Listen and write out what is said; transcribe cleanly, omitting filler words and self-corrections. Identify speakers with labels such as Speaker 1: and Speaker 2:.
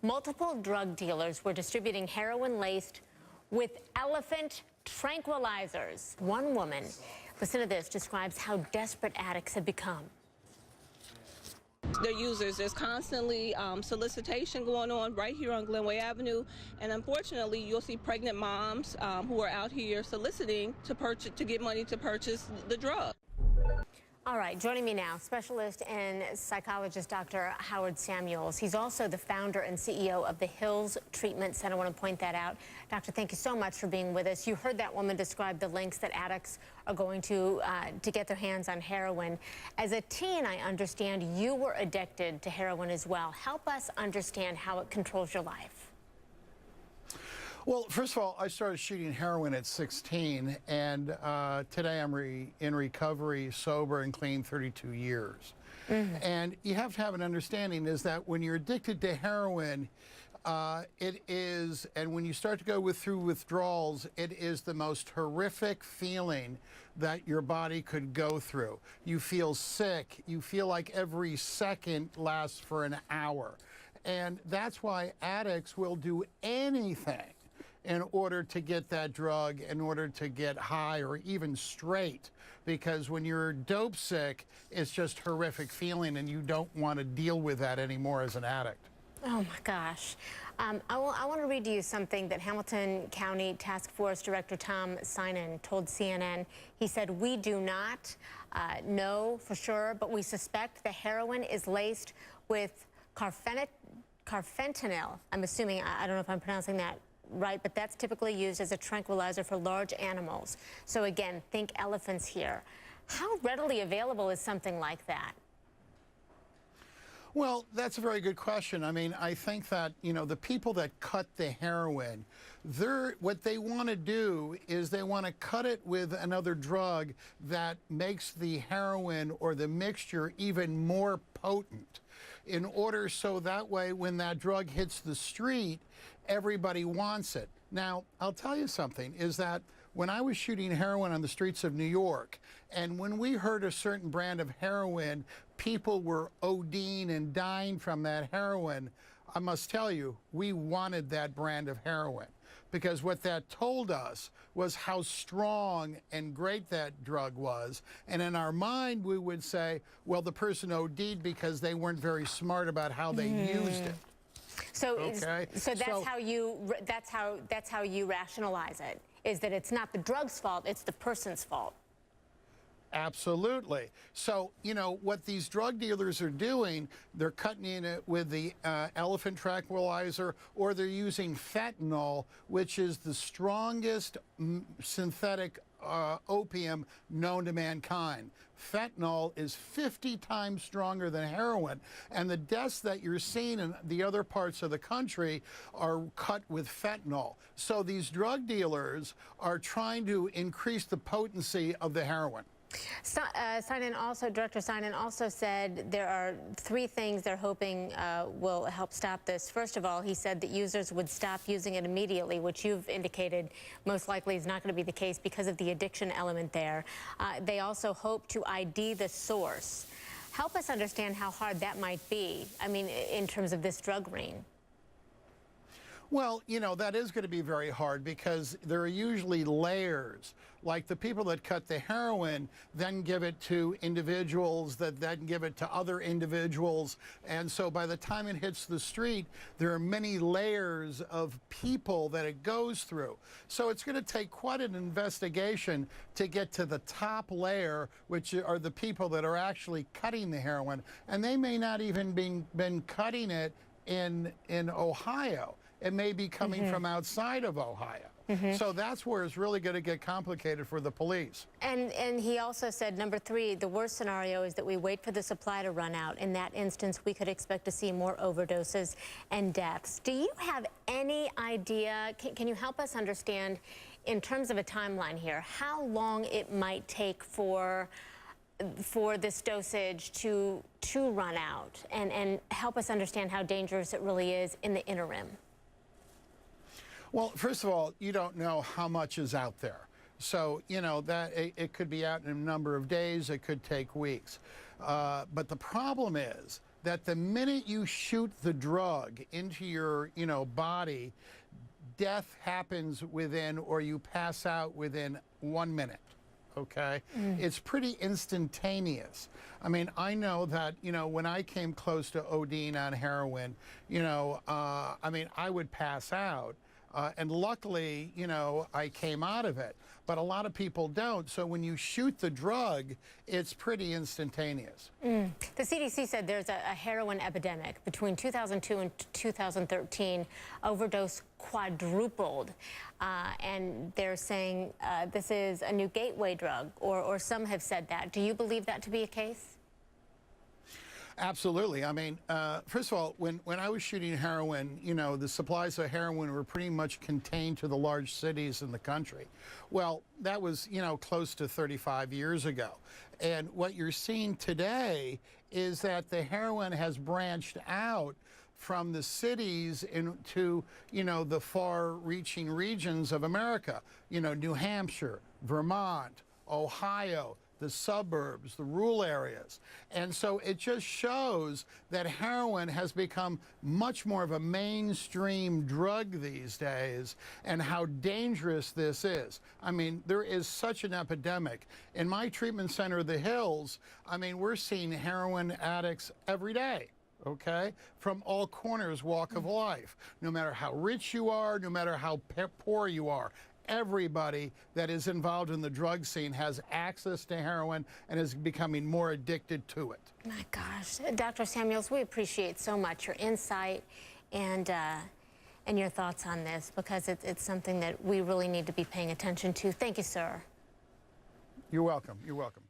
Speaker 1: Multiple drug dealers were distributing heroin laced with elephant tranquilizers. One woman, listen to this, describes how desperate addicts have become.
Speaker 2: Their users, there's constantly solicitation going on right here on Glenway Avenue, and unfortunately you'll see pregnant moms who are out here soliciting to get money to purchase the drug.
Speaker 1: All right, joining me now, specialist and psychologist Dr. Howard Samuels. He's also the founder and CEO of the Hills Treatment Center. I want to point that out. Doctor, thank you so much for being with us. You heard that woman describe the lengths that addicts are going to get their hands on heroin. As a teen, I understand you were addicted to heroin as well. Help us understand how it controls your life.
Speaker 3: Well, first of all, I started shooting heroin at 16, and today I'm in recovery, sober and clean, 32 years. And you have to have an understanding is that when you're addicted to heroin, it is, and when you start to go through withdrawals, it is the most horrific feeling that your body could go through. You feel sick. You feel like every second lasts for an hour. And that's why addicts will do anything in order to get that drug, in order to get high or even straight. Because when you're dope sick, it's just horrific feeling and you don't want to deal with that anymore as an addict.
Speaker 1: Oh my gosh. I want to read to you something that Hamilton County Task Force Director Tom Sinan told CNN. He said, "We do not know for sure, but we suspect the heroin is laced with carfentanil. I'm assuming, I don't know if I'm pronouncing that right, but that's typically used as a tranquilizer for large animals. So again, think elephants here. How readily available is something like that?"
Speaker 3: Well, that's a very good question. I mean, I think that, you know, the people that cut the heroin, what they want to do is they want to cut it with another drug that makes the heroin or the mixture even more potent in order so that way when that drug hits the street, everybody wants it. Now, I'll tell you something, is that when I was shooting heroin on the streets of New York, and when we heard a certain brand of heroin, people were ODing and dying from that heroin, I must tell you, we wanted that brand of heroin. Because what that told us was how strong and great that drug was. And in our mind, we would say, well, the person OD'd because they weren't very smart about how they used it.
Speaker 1: So,
Speaker 3: okay.
Speaker 1: So that's how you rationalize it, is that it's not the drug's fault, it's the person's fault.
Speaker 3: Absolutely. So, you know, what these drug dealers are doing, they're cutting in it with the elephant tranquilizer, or they're using fentanyl, which is the strongest synthetic opium known to mankind. Fentanyl is 50 times stronger than heroin, and the deaths that you're seeing in the other parts of the country are cut with fentanyl. So these drug dealers are trying to increase the potency of the heroin.
Speaker 1: Director Sinan also said there are 3 things they're hoping will help stop this. First of all, he said that users would stop using it immediately, which you've indicated most likely is not going to be the case because of the addiction element there. They also hope to ID the source. Help us understand how hard that might be, I mean, in terms of this drug ring.
Speaker 3: Well, you know, that is going to be very hard because there are usually layers. Like the people that cut the heroin then give it to individuals that then give it to other individuals. And so by the time it hits the street, there are many layers of people that it goes through. So it's going to take quite an investigation to get to the top layer, which are the people that are actually cutting the heroin. And they may not even been cutting it in Ohio. It may be coming from outside of Ohio. So that's where it's really going to get complicated for the police.
Speaker 1: And he also said, number 3, the worst scenario is that we wait for the supply to run out. In that instance, we could expect to see more overdoses and deaths. Do you have any idea, can you help us understand, in terms of a timeline here, how long it might take for this dosage to run out, and help us understand how dangerous it really is in the interim?
Speaker 3: Well, first of all, you don't know how much is out there. So, you know, that it could be out in a number of days, it could take weeks. But the problem is that the minute you shoot the drug into your, body, death happens within, or you pass out within 1 minute. Okay, it's pretty instantaneous. I mean, I know that, when I came close to ODing on heroin, I mean, I would pass out. And luckily, I came out of it. But a lot of people don't. So when you shoot the drug, it's pretty instantaneous.
Speaker 1: The CDC said there's a heroin epidemic. Between 2002 and 2013, overdose quadrupled. And they're saying this is a new gateway drug, or some have said that. Do you believe that to be a case?
Speaker 3: Absolutely. I mean, first of all, when I was shooting heroin, the supplies of heroin were pretty much contained to the large cities in the country. Well, that was, close to 35 years ago. And what you're seeing today is that the heroin has branched out from the cities into, the far-reaching regions of America. New Hampshire, Vermont, Ohio, the suburbs, the rural areas. And so it just shows that heroin has become much more of a mainstream drug these days, and how dangerous this is. I mean, there is such an epidemic. In my treatment center, The Hills, I mean, we're seeing heroin addicts every day. Okay, from all corners, walk of life. No matter how rich you are, no matter how poor you are, everybody that is involved in the drug scene has access to heroin and is becoming more addicted to it.
Speaker 1: My gosh, Dr. Samuels, we appreciate so much your insight and your thoughts on this, because it's something that we really need to be paying attention to. Thank you, sir.
Speaker 3: You're welcome. You're welcome.